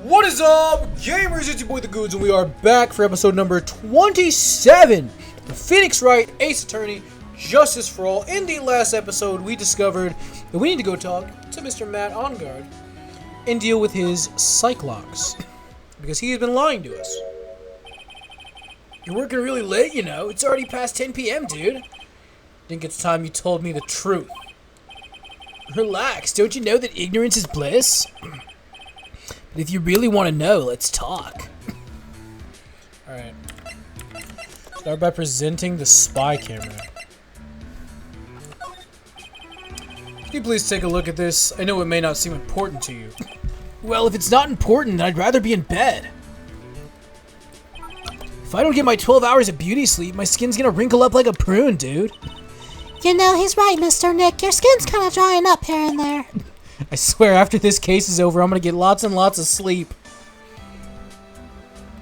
What is up, gamers? It's your boy The Goods, and we are back for episode number 27 of Phoenix Wright, Ace Attorney, Justice for All. In the last episode, we discovered that we need to go talk to Mr. Matt Engarde and deal with his Cyclops, because he has been lying to us. You're working really late, you know. It's already past 10 p.m., dude. I think it's time you told me the truth. Relax, don't you know that ignorance is bliss? But if you really want to know, let's talk. Alright. Start by presenting the spy camera. Can you please take a look at this? I know it may not seem important to you. Well, if it's not important, then I'd rather be in bed. If I don't get my 12 hours of beauty sleep, my skin's gonna wrinkle up like a prune, dude. You know, he's right, Mr. Nick. Your skin's kind of drying up here and there. I swear, after this case is over, I'm gonna get lots and lots of sleep.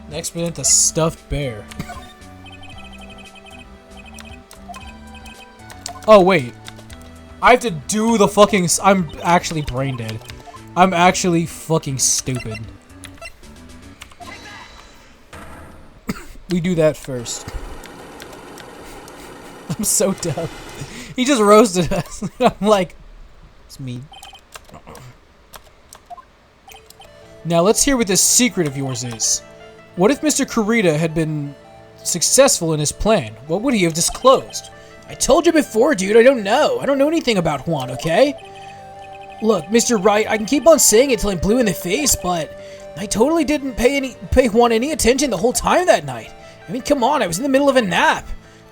Next, present the stuffed bear. Oh, wait. I have to do the fucking... I'm actually brain dead. I'm actually fucking stupid. We do that first. I'm so dumb. He just roasted us. I'm like, it's me. Now let's hear what this secret of yours is. What if Mr. Kurita had been successful in his plan? What would he have disclosed? I told you before, dude, I don't know. I don't know anything about Juan, okay? Look, Mr. Wright, I can keep on saying it till I'm blue in the face, but I totally didn't pay Juan any attention the whole time that night. I mean, come on, I was in the middle of a nap.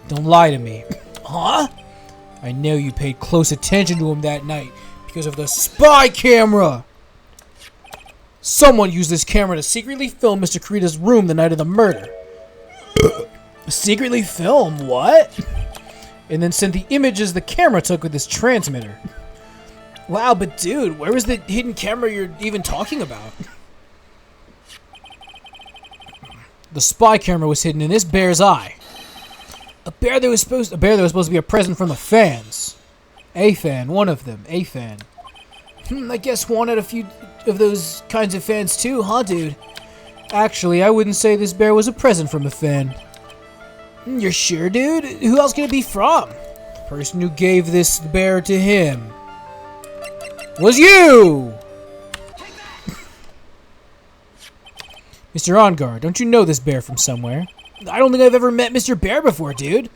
Don't lie to me. Huh? I know you paid close attention to him that night because of the spy camera. Someone used this camera to secretly film Mr. Kurita's room the night of the murder. Secretly film? What? And then sent the images the camera took with this transmitter. Wow, but dude, where was the hidden camera you're even talking about? The spy camera was hidden in this bear's eye. A bear that was supposed to be a present from the fans. A fan, one of them, a fan. I guess Juan had a few of those kinds of fans too, huh, dude? Actually, I wouldn't say this bear was a present from a fan. You're sure, dude? Who else could it be from? The person who gave this bear to him was you! Mr. Engarde, don't you know this bear from somewhere? I don't think I've ever met Mr. Bear before, dude.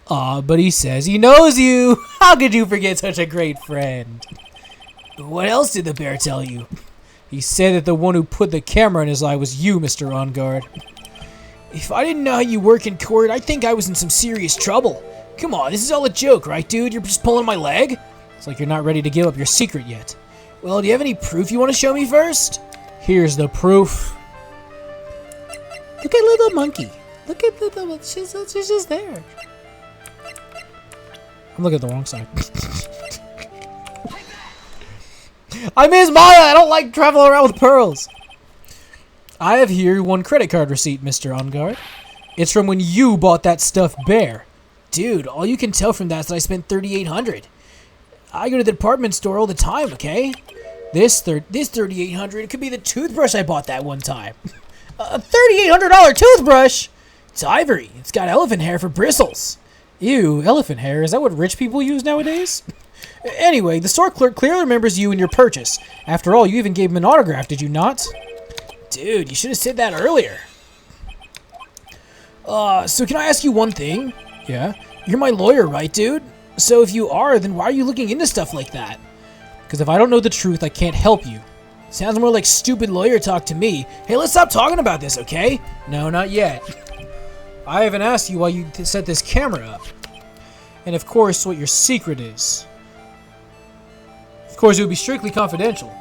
Aw, but he says he knows you. How could you forget such a great friend? What else did the bear tell you? He said that the one who put the camera in his eye was you, Mr. Engarde. If I didn't know how you work in court, I think I was in some serious trouble. Come on, this is all a joke, right, dude? You're just pulling my leg? It's like you're not ready to give up your secret yet. Well, do you have any proof you want to show me first? Here's the proof. Look at little monkey. Look at the she's just there. I'm looking at the wrong side. I miss Maya. I don't like traveling around with pearls. I have here one credit card receipt, Mr. Engarde. It's from when you bought that stuffed bear. Dude, all you can tell from that is that I spent $3,800. I go to the department store all the time, okay? This $3,800 could be the toothbrush I bought that one time. A $3,800 toothbrush? It's ivory. It's got elephant hair for bristles. Ew, elephant hair. Is that what rich people use nowadays? Anyway, the store clerk clearly remembers you and your purchase. After all, you even gave him an autograph, did you not? Dude, you should have said that earlier. So can I ask you one thing? Yeah? You're my lawyer, right, dude? So if you are, then why are you looking into stuff like that? Because if I don't know the truth, I can't help you. Sounds more like stupid lawyer talk to me. Hey, let's stop talking about this, okay? No, not yet. I haven't asked you why you set this camera up. And of course, what your secret is. Of course, it would be strictly confidential.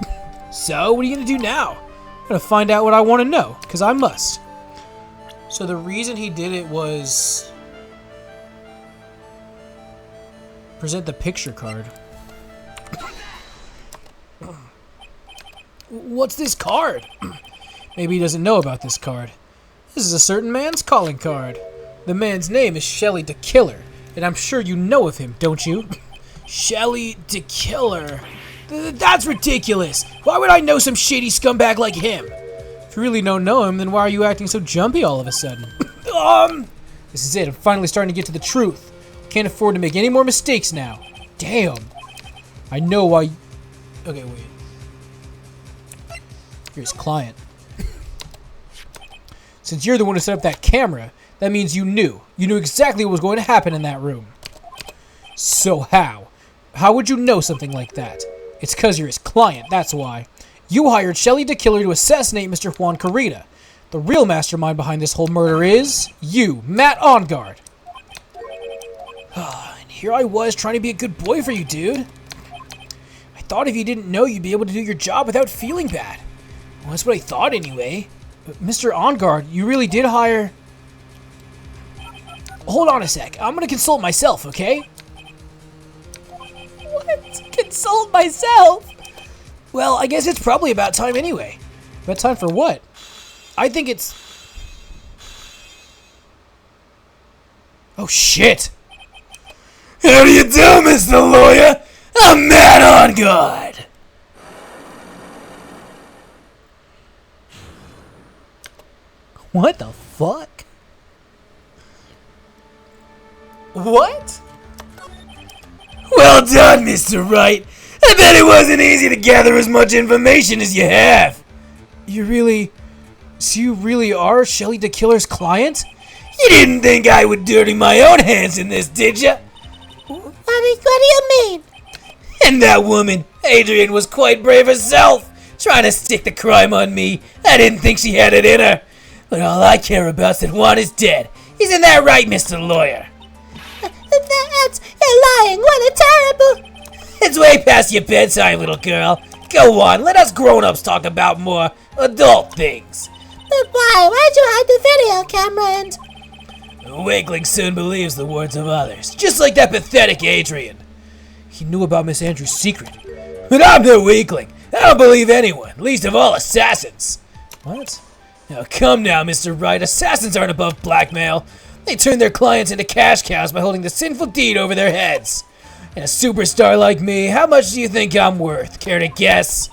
So, what are you going to do now? I'm going to find out what I want to know, because I must. So the reason he did it was... present the picture card. What's this card? Maybe he doesn't know about this card. This is a certain man's calling card. The man's name is Shelly the Killer, and I'm sure you know of him, don't you? Shelly the Killer. That's ridiculous. Why would I know some shady scumbag like him? If you really don't know him, then why are you acting so jumpy all of a sudden? This is it. I'm finally starting to get to the truth. Can't afford to make any more mistakes now. Damn. I know why... Okay, wait. You're his client. Since you're the one who set up that camera, that means you knew. You knew exactly what was going to happen in that room. So how? How would you know something like that? It's because you're his client, that's why. You hired Shelly the Killer to assassinate Mr. Juan Carita. The real mastermind behind this whole murder is... you, Matt Engarde. And here I was trying to be a good boy for you, dude. I thought if you didn't know, you'd be able to do your job without feeling bad. Well, that's what I thought anyway. But Mr. Engarde, you really did hire... Hold on a sec. I'm gonna consult myself, okay? What? Consult myself? Well, I guess it's probably about time anyway. About time for what? I think it's... Oh, shit! How do you do, Mr. Lawyer? I'm Matt Engarde! What the fuck? What? Well done, Mr. Wright. I bet it wasn't easy to gather as much information as you have. So you really are Shelly the Killer's client? You didn't think I would dirty my own hands in this, did ya? What do you mean? And that woman, Adrian, was quite brave herself, trying to stick the crime on me. I didn't think she had it in her. But all I care about is that Juan is dead. Isn't that right, Mr. Lawyer? You're lying. What a terrible... It's way past your bedtime, little girl. Go on, let us grown-ups talk about more adult things. But why? Why'd you hide the video camera and... A weakling soon believes the words of others, just like that pathetic Adrian. He knew about Miss Andrews' secret. But I'm no weakling. I don't believe anyone, least of all assassins. What? Now come now, Mr. Wright. Assassins aren't above blackmail. They turn their clients into cash cows by holding the sinful deed over their heads. And a superstar like me, how much do you think I'm worth? Care to guess?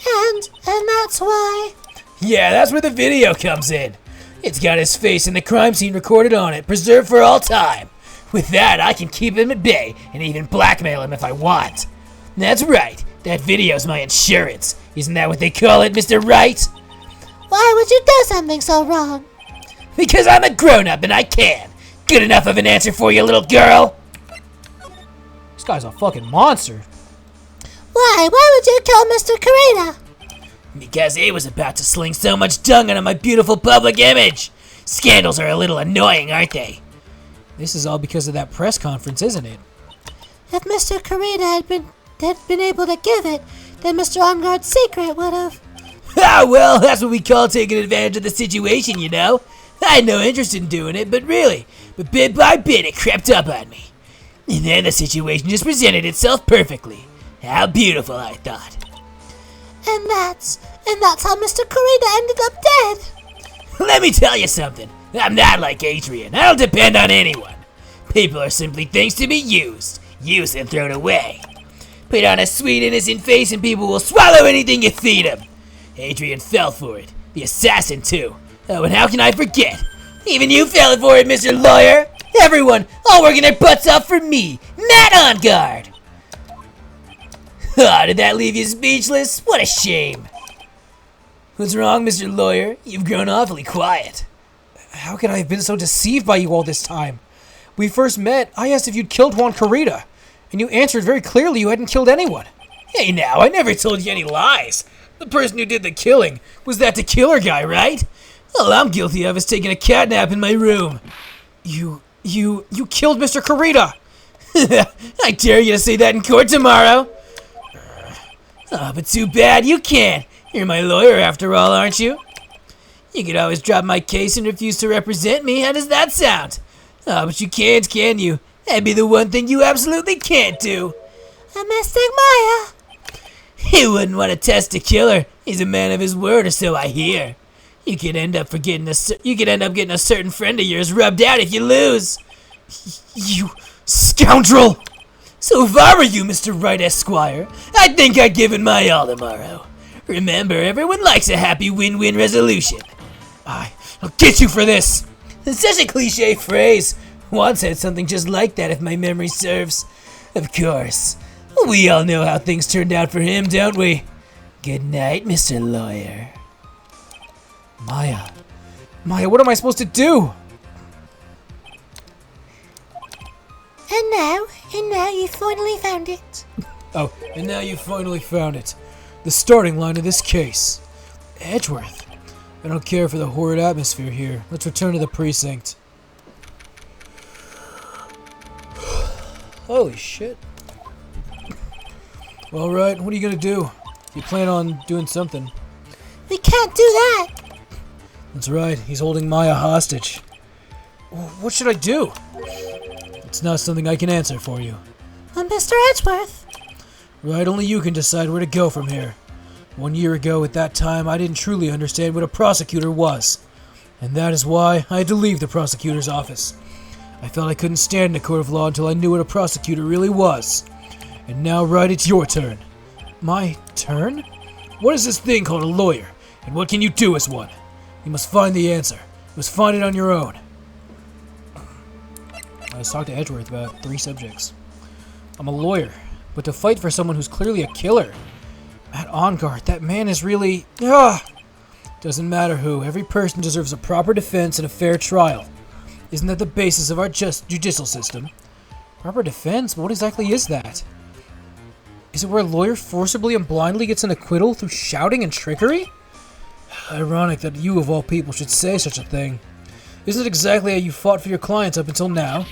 And that's why... Yeah, that's where the video comes in. It's got his face and the crime scene recorded on it, preserved for all time. With that, I can keep him at bay and even blackmail him if I want. That's right, that video's my insurance. Isn't that what they call it, Mr. Wright? Why would you do something so wrong? Because I'm a grown-up and I can. Good enough of an answer for you, little girl. This guy's a fucking monster. Why? Why would you kill Mr. Carita? Because he was about to sling so much dung onto my beautiful public image. Scandals are a little annoying, aren't they? This is all because of that press conference, isn't it? If Mr. Carita had been able to give it, then Mr. Engarde's secret would have... Ah, well, that's what we call taking advantage of the situation, you know? I had no interest in doing it, but bit by bit it crept up on me. And then the situation just presented itself perfectly. How beautiful, I thought. And that's how Mr. Carita ended up dead. Let me tell you something. I'm not like Adrian. I don't depend on anyone. People are simply things to be used and thrown away. Put on a sweet, innocent face and people will swallow anything you feed them. Adrian fell for it. The assassin, too. Oh, and how can I forget? Even you fell for it, Mr. Lawyer. Everyone, all working their butts off for me, Matt Engarde. Ah, did that leave you speechless? What a shame. What's wrong, Mr. Lawyer? You've grown awfully quiet. How could I have been so deceived by you all this time? We first met, I asked if you'd killed Juan Carita, and you answered very clearly you hadn't killed anyone. Hey now, I never told you any lies. The person who did the killing was that the killer guy, right? All I'm guilty of is taking a catnap in my room. You killed Mr. Carita! I dare you to say that in court tomorrow! But too bad you can't. You're my lawyer after all, aren't you? You could always drop my case and refuse to represent me. How does that sound? But you can't, can you? That'd be the one thing you absolutely can't do. Mystic Maya. He wouldn't want to test a killer. He's a man of his word, or so I hear. You could end up getting a certain friend of yours rubbed out if you lose. You scoundrel! So if I were you, Mr. Wright Esquire, I think I'd give it my all tomorrow. Remember, everyone likes a happy win-win resolution. I'll get you for this. It's such a cliche phrase. Once said something just like that if my memory serves. Of course. We all know how things turned out for him, don't we? Good night, Mr. Lawyer. Maya, what am I supposed to do? And now you finally found it. Oh, and now you finally found it. The starting line of this case. Edgeworth. I don't care for the horrid atmosphere here. Let's return to the precinct. Holy shit. Well, alright, what are you gonna do? You plan on doing something? We can't do that. That's right, he's holding Maya hostage. What should I do? It's not something I can answer for you. Mr. Edgeworth. Right, only you can decide where to go from here. 1 year ago at that time, I didn't truly understand what a prosecutor was. And that is why I had to leave the prosecutor's office. I felt I couldn't stand in a court of law until I knew what a prosecutor really was. And now, right, it's your turn. My turn? What is this thing called a lawyer? And what can you do as one? You must find the answer. You must find it on your own. I was talking to Edgeworth about 3 subjects. I'm a lawyer, but to fight for someone who's clearly a killer. Matt Engarth, that man is really... Doesn't matter who, every person deserves a proper defense and a fair trial. Isn't that the basis of our judicial system? Proper defense? What exactly is that? Is it where a lawyer forcibly and blindly gets an acquittal through shouting and trickery? Ironic that you of all people should say such a thing. Isn't it exactly how you fought for your clients up until now?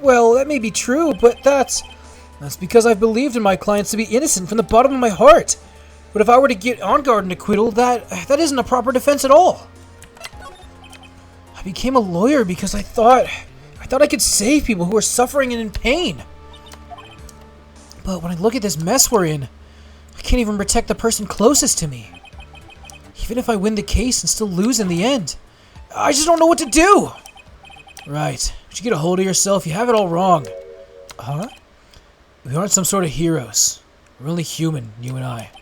Well, that may be true, but that's because I've believed in my clients to be innocent from the bottom of my heart. But if I were to get Engarth an acquittal, that isn't a proper defense at all. I became a lawyer because I thought I could save people who are suffering and in pain. But when I look at this mess we're in, I can't even protect the person closest to me. Even if I win the case and still lose in the end, I just don't know what to do. Right, but you get a hold of yourself, you have it all wrong. Huh? We aren't some sort of heroes. We're only human, you and I.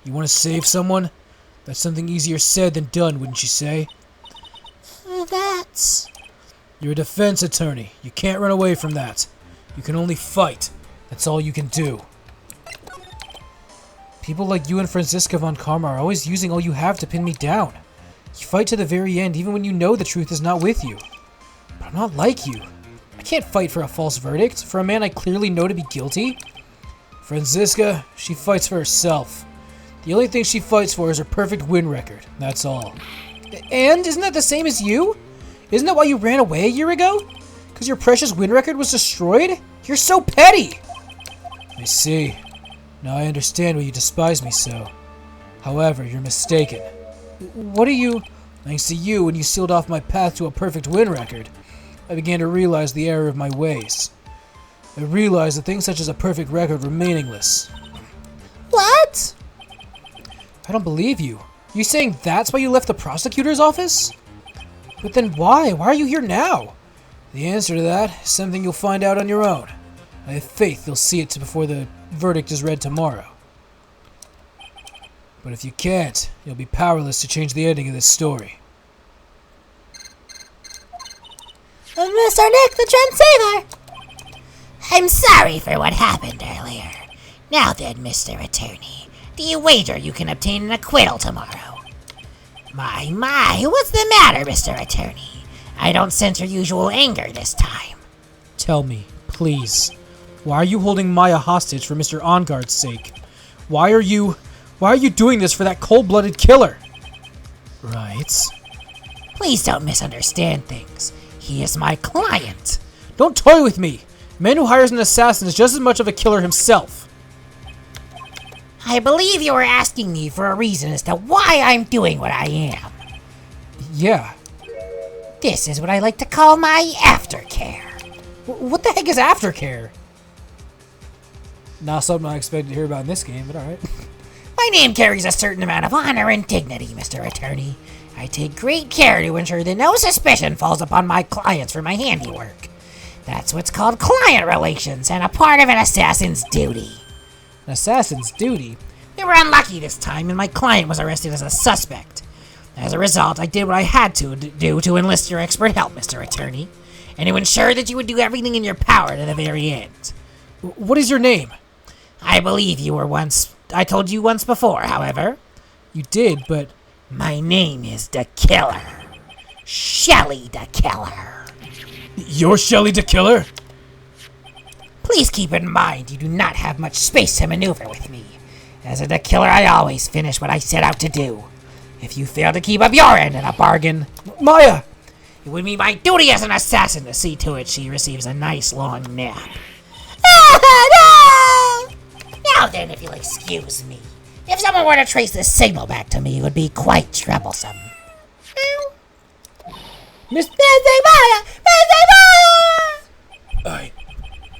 You want to save someone? That's something easier said than done, wouldn't you say? That's... You're a defense attorney. You can't run away from that. You can only fight. That's all you can do. People like you and Franziska von Karma are always using all you have to pin me down. You fight to the very end even when you know the truth is not with you. But I'm not like you. I can't fight for a false verdict, for a man I clearly know to be guilty. Franziska, she fights for herself. The only thing she fights for is her perfect win record, that's all. And isn't that the same as you? Isn't that why you ran away a year ago? Because your precious win record was destroyed? You're so petty! I see. Now I understand why you despise me so. However, you're mistaken. What are you... Thanks to you, when you sealed off my path to a perfect win record, I began to realize the error of my ways. I realized that things such as a perfect record were meaningless. What? I don't believe you. You saying that's why you left the prosecutor's office? But then why? Why are you here now? The answer to that is something you'll find out on your own. I have faith you'll see it before the verdict is read tomorrow. But if you can't, you'll be powerless to change the ending of this story. Mr. Nick the Trendsaver! I'm sorry for what happened earlier. Now then, Mr. Attorney, do you wager you can obtain an acquittal tomorrow? My, what's the matter, Mr. Attorney? I don't sense your usual anger this time. Tell me, please, why are you holding Maya hostage for Mr. Engarth's sake? Why are you doing this for that cold-blooded killer? Right. Please don't misunderstand things. He is my client. Don't toy with me. A man who hires an assassin is just as much of a killer himself. I believe you were asking me for a reason as to why I'm doing what I am. Yeah. This is what I like to call my aftercare. What the heck is aftercare? Not something I expected to hear about in this game, but alright. My name carries a certain amount of honor and dignity, Mr. Attorney. I take great care to ensure that no suspicion falls upon my clients for my handiwork. That's what's called client relations and a part of an assassin's duty. An assassin's duty? You were unlucky this time, and my client was arrested as a suspect. As a result, I did what I had to do to enlist your expert help, Mr. Attorney, and to ensure that you would do everything in your power to the very end. What is your name? I believe I told you once before, however. You did, but... My name is the Killer. Shelly the Killer. You're Shelly the Killer? Please keep in mind you do not have much space to maneuver with me. As a The Killer, I always finish what I set out to do. If you fail to keep up your end of the bargain... Maya! It would be my duty as an assassin to see to it she receives a nice long nap. No! Now then, if you'll excuse me. If someone were to trace this signal back to me, it would be quite troublesome. Miss...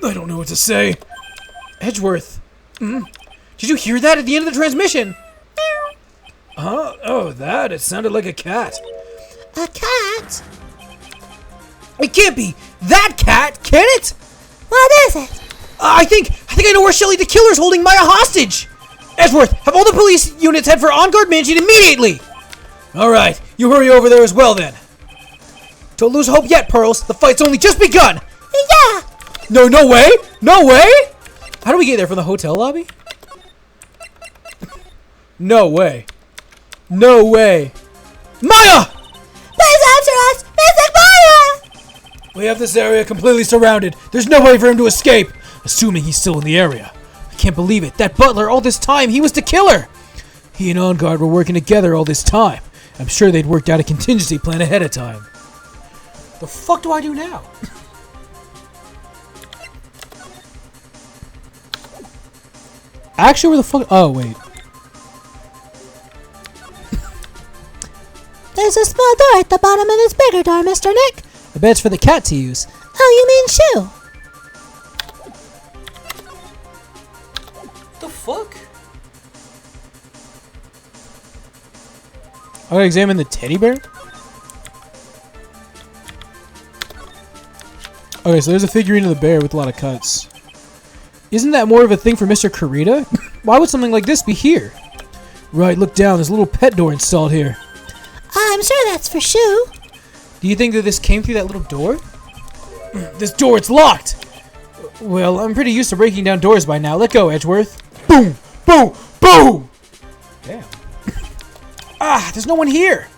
I don't know what to say. Edgeworth. Did you hear that at the end of the transmission? Huh? Oh, that. It sounded like a cat. A cat? It can't be that cat, can it? What is it? I think I know where Shelly the Killer's holding Maya hostage. Edgeworth, have all the police units head for On Guard Mansion immediately. All right, you hurry over there as well then. Don't lose hope yet, Pearls. The fight's only just begun. Yeah. No way. No way. How do we get there from the hotel lobby? No way. No way. Maya! Please answer us! Mystic Maya! We have this area completely surrounded. There's no way for him to escape. Assuming he's still in the area. I can't believe it. That butler, all this time, he was the killer. He and On Guard were working together all this time. I'm sure they'd worked out a contingency plan ahead of time. The fuck do I do now? Actually, where the fuck... Oh, wait. There's a small door at the bottom of this bigger door, Mr. Nick. I bet it's for the cat to use. Oh, you mean shoe? What the fuck? I gotta examine the teddy bear? Okay, so there's a figurine of the bear with a lot of cuts. Isn't that more of a thing for Mr. Kurita? Why would something like this be here? Right, look down. There's a little pet door installed here. I'm sure that's for shoe. Do you think that this came through that little door? This door, it's locked! Well, I'm pretty used to breaking down doors by now. Let go, Edgeworth. Boom! Boom! Boom! Damn. There's no one here.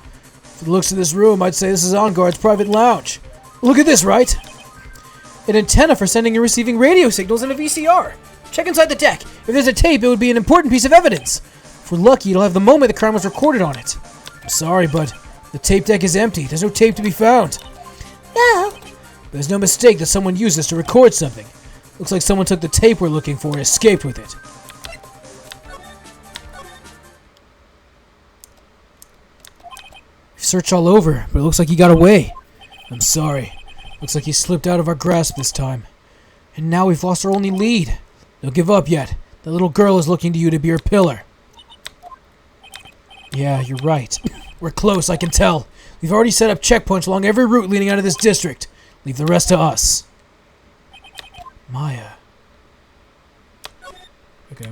From the looks of this room, I'd say this is On Guard's private lounge. Look at this, right? An antenna for sending and receiving radio signals and a VCR. Check inside the deck. If there's a tape, it would be an important piece of evidence. If we're lucky, it'll have the moment the crime was recorded on it. I'm sorry, but the tape deck is empty. There's no tape to be found. No. There's no mistake that someone used this to record something. Looks like someone took the tape we're looking for and escaped with it. We've searched all over, but it looks like he got away. I'm sorry. Looks like he slipped out of our grasp this time. And now we've lost our only lead. Don't give up yet. The little girl is looking to you to be her pillar. Yeah, you're right. We're close, I can tell. We've already set up checkpoints along every route leading out of this district. Leave the rest to us. Maya. Okay.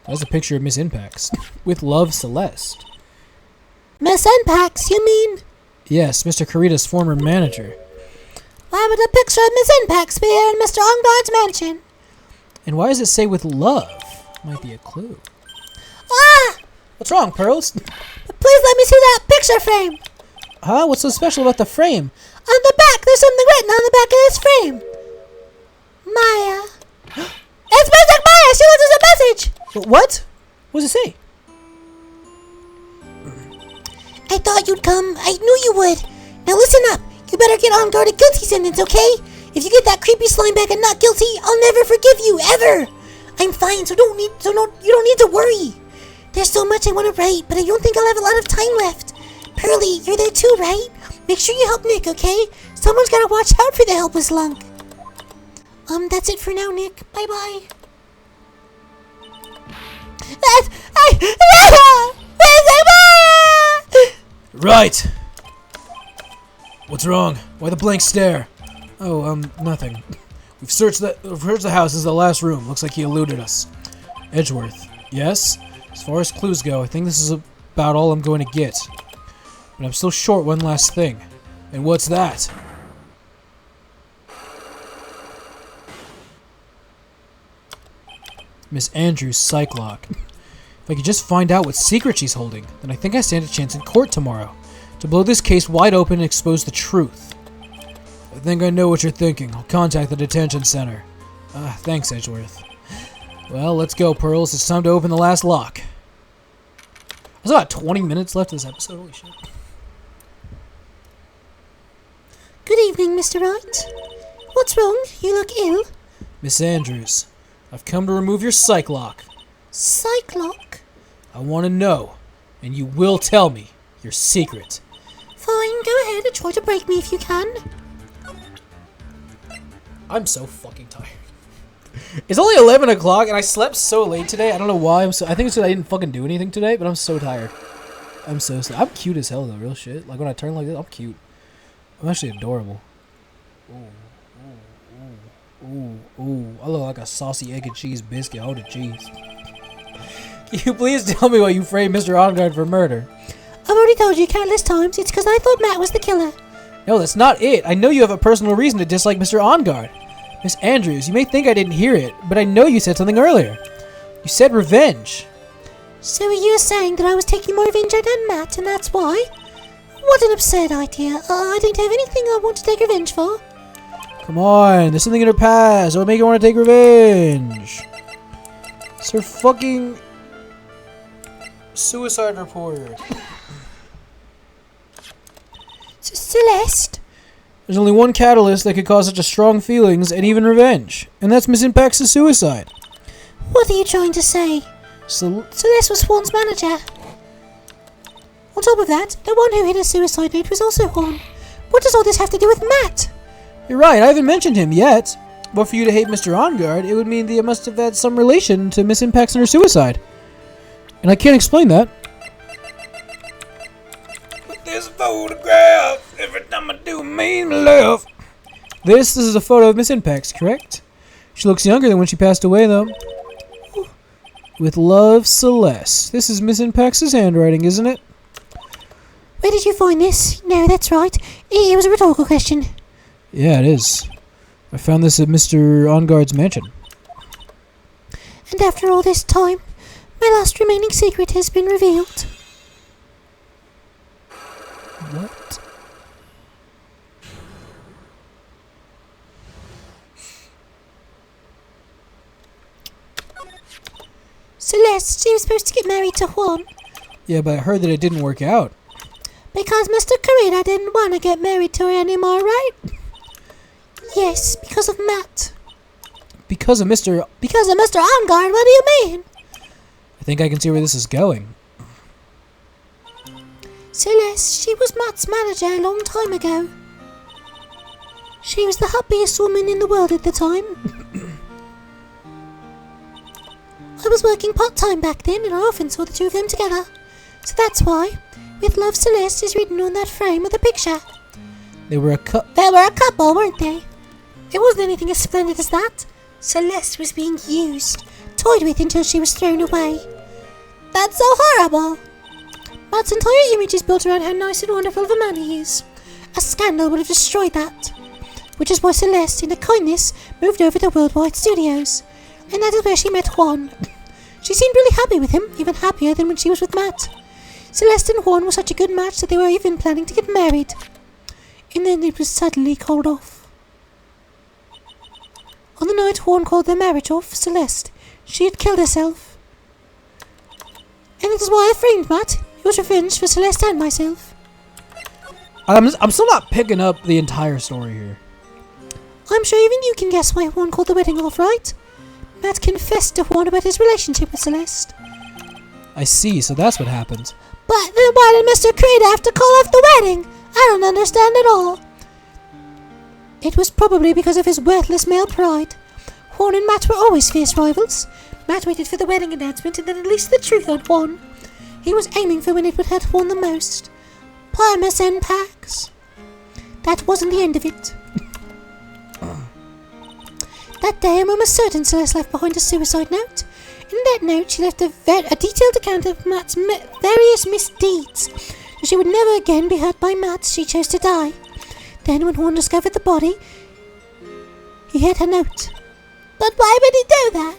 That's a picture of Miss Impax. With love, Celeste. Miss Impax, you mean? Yes, Mr. Kurita's former manager. Why would a picture of Miss Impax be here in Mr. On Guard's mansion? And why does it say with love? Might be a clue. Ah! What's wrong, Pearls? Please let me see that picture frame. Huh? What's so special about the frame? On the back, there's something written on the back of this frame. Maya. It's Mystic Maya! She left us a message! What? What does it say? I thought you'd come. I knew you would. Now listen up. You better get On Guard a guilty sentence, okay? If you get that creepy slime back and not guilty, I'll never forgive you, ever. I'm fine, you don't need to worry. There's so much I want to write, but I don't think I'll have a lot of time left. Pearly, you're there too, right? Make sure you help Nick, okay? Someone's gotta watch out for the helpless lunk. That's it for now, Nick. Bye-bye. Right. What's wrong? Why the blank stare? Oh, nothing. We've searched the house. This is the last room. Looks like he eluded us. Edgeworth. Yes? As far as clues go, I think this is about all I'm going to get. But I'm still short one last thing. And what's that? Miss Andrews' psych lock. If I could just find out what secret she's holding, then I think I stand a chance in court tomorrow to blow this case wide open and expose the truth. I think I know what you're thinking. I'll contact the detention center. Thanks, Edgeworth. Well, let's go, Pearls. It's time to open the last lock. There's about 20 minutes left of this episode. Holy shit. Good evening, Mr. Wright. What's wrong? You look ill. Miss Andrews, I've come to remove your psych lock. Psych lock? I want to know, and you will tell me your secret. Fine, go ahead and try to break me if you can. I'm so fucking tired. It's only 11 o'clock, and I slept so late today. I don't know why. I think it's because I didn't fucking do anything today, but I'm so tired. I'm cute as hell, though, real shit. Like, when I turn like this, I'm cute. I'm actually adorable. Ooh. I look like a saucy egg and cheese biscuit. Oh, the cheese. Can you please tell me why you framed Mr. Ongard for murder? I've already told you countless times. It's because I thought Matt was the killer. No, that's not it. I know you have a personal reason to dislike Mr. Ongard. Miss Andrews, you may think I didn't hear it, but I know you said something earlier. You said revenge. So are you saying that I was taking more revenge than Matt, and that's why? What an absurd idea. I don't have anything I want to take revenge for. Come on, there's something in her past that would make her want to take revenge. It's her fucking suicide report. Celeste? There's only one catalyst that could cause such a strong feelings and even revenge, and that's Miss Impact's suicide. What are you trying to say? Celeste was Juan's manager. On top of that, the one who hit a suicide note was also Juan. What does all this have to do with Matt? You're right, I haven't mentioned him yet. But for you to hate Mr. Ongard, it would mean that it must have had some relation to Miss Impact's and her suicide. And I can't explain that. But this photograph, every time I do mean love. This is a photo of Miss Impact's, correct? She looks younger than when she passed away, though. With love, Celeste. This is Miss Impact's handwriting, isn't it? Where did you find this? No, that's right. It was a rhetorical question. Yeah, it is. I found this at Mr. Ongard's mansion. And after all this time, my last remaining secret has been revealed. What? Celeste, she was supposed to get married to Juan. Yeah, but I heard that it didn't work out. Because Mr. Carina didn't want to get married to her anymore, right? Yes, because of Matt. Because of Mr. Ongard, what do you mean? I think I can see where this is going. Celeste, she was Matt's manager a long time ago. She was the happiest woman in the world at the time. I was working part-time back then, and I often saw the two of them together. So that's why, with love, Celeste is written on that frame with a picture. They were a couple, weren't they? It wasn't anything as splendid as that. Celeste was being used, toyed with until she was thrown away. That's so horrible. Matt's entire image is built around how nice and wonderful of a man he is. A scandal would have destroyed that. Which is why Celeste, in her kindness, moved over to Worldwide Studios. And that is where she met Juan. She seemed really happy with him, even happier than when she was with Matt. Celeste and Juan were such a good match that they were even planning to get married. And then it was suddenly called off. On the night Juan called their marriage off, Celeste, she had killed herself. And it is why I framed Matt. It was revenge for Celeste and myself. I'm still not picking up the entire story here. I'm sure even you can guess why Juan called the wedding off, right? Matt confessed to Juan about his relationship with Celeste. I see, so that's what happened. But then why did Mr. Creed have to call off the wedding? I don't understand at all. It was probably because of his worthless male pride. Juan and Matt were always fierce rivals. Matt waited for the wedding announcement and then released the truth on Juan. He was aiming for when it would hurt Juan the most. Primus and Pax. That wasn't the end of it. That day, I'm almost certain Celeste left behind a suicide note. In that note, she left a detailed account of Matt's various misdeeds. She would never again be hurt by Matt. She chose to die. Then, when Horn discovered the body, he hid her note. But why would he do that?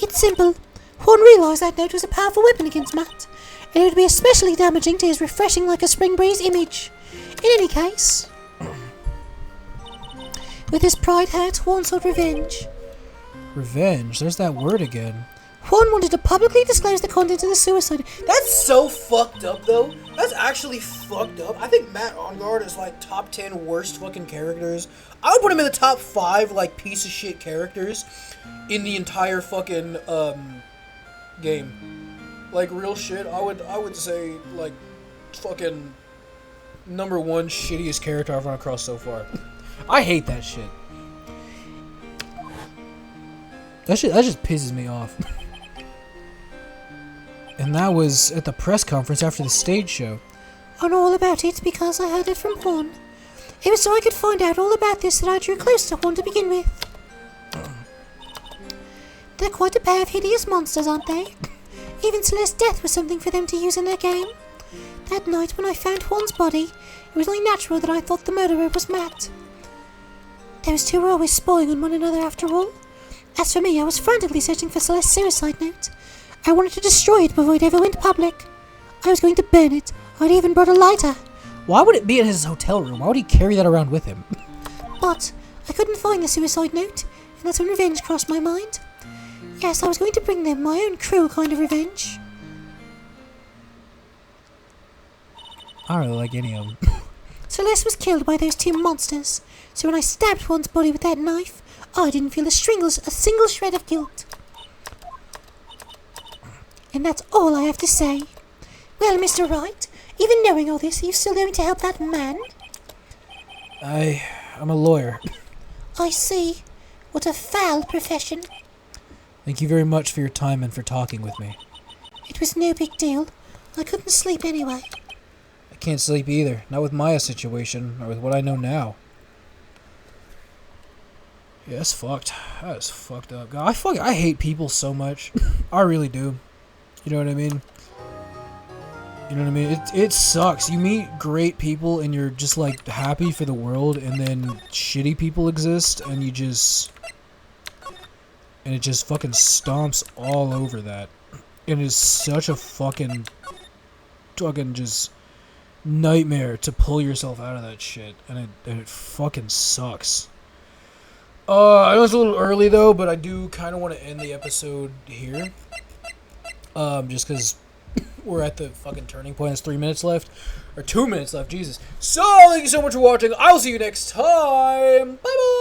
It's simple. Horn realized that note was a powerful weapon against Matt, and it would be especially damaging to his refreshing like a spring breeze image. In any case, with his pride hurt, Horn sought revenge. Revenge? There's that word again. Horn wanted to publicly disclose the contents of the suicide. That's so fucked up, though. That's actually fucked up. I think Matt Engarde is, like, top 10 worst fucking characters. I would put him in the top 5, like, piece of shit characters in the entire fucking, game. Like, real shit, I would say, like, fucking number 1 shittiest character I've run across so far. I hate that shit. That just pisses me off. And that was at the press conference after the stage show. I know all about it because I heard it from Horn. It was so I could find out all about this that I drew close to Horn to begin with. They're quite a pair of hideous monsters, aren't they? Even Celeste's death was something for them to use in their game. That night when I found Horn's body, it was only natural that I thought the murderer was Matt. Those two were always spying on one another after all. As for me, I was frantically searching for Celeste's suicide note. I wanted to destroy it before it ever went public. I was going to burn it. I'd even brought a lighter. Why would it be in his hotel room? Why would he carry that around with him? But I couldn't find the suicide note, and that's when revenge crossed my mind. Yes, I was going to bring them my own cruel kind of revenge. I don't really like any of them. Celeste was killed by those two monsters, so when I stabbed Horn's body with that knife, I didn't feel a single shred of guilt. And that's all I have to say. Well, Mr. Wright, even knowing all this, are you still going to help that man? I'm a lawyer. I see. What a foul profession. Thank you very much for your time and for talking with me. It was no big deal. I couldn't sleep anyway. I can't sleep either. Not with Maya's situation, or with what I know now. Yeah, that's fucked. That is fucked up. God, I hate people so much. I really do. You know what I mean? You know what I mean? It sucks. You meet great people and you're just like happy for the world, and then shitty people exist and you just... And it just fucking stomps all over that. And it's such a fucking just nightmare to pull yourself out of that shit. And it fucking sucks. I know it's a little early though, but I do kind of want to end the episode here. Just because we're at the fucking turning point. There's 3 minutes left. Or 2 minutes left, Jesus. So, thank you so much for watching. I will see you next time. Bye-bye.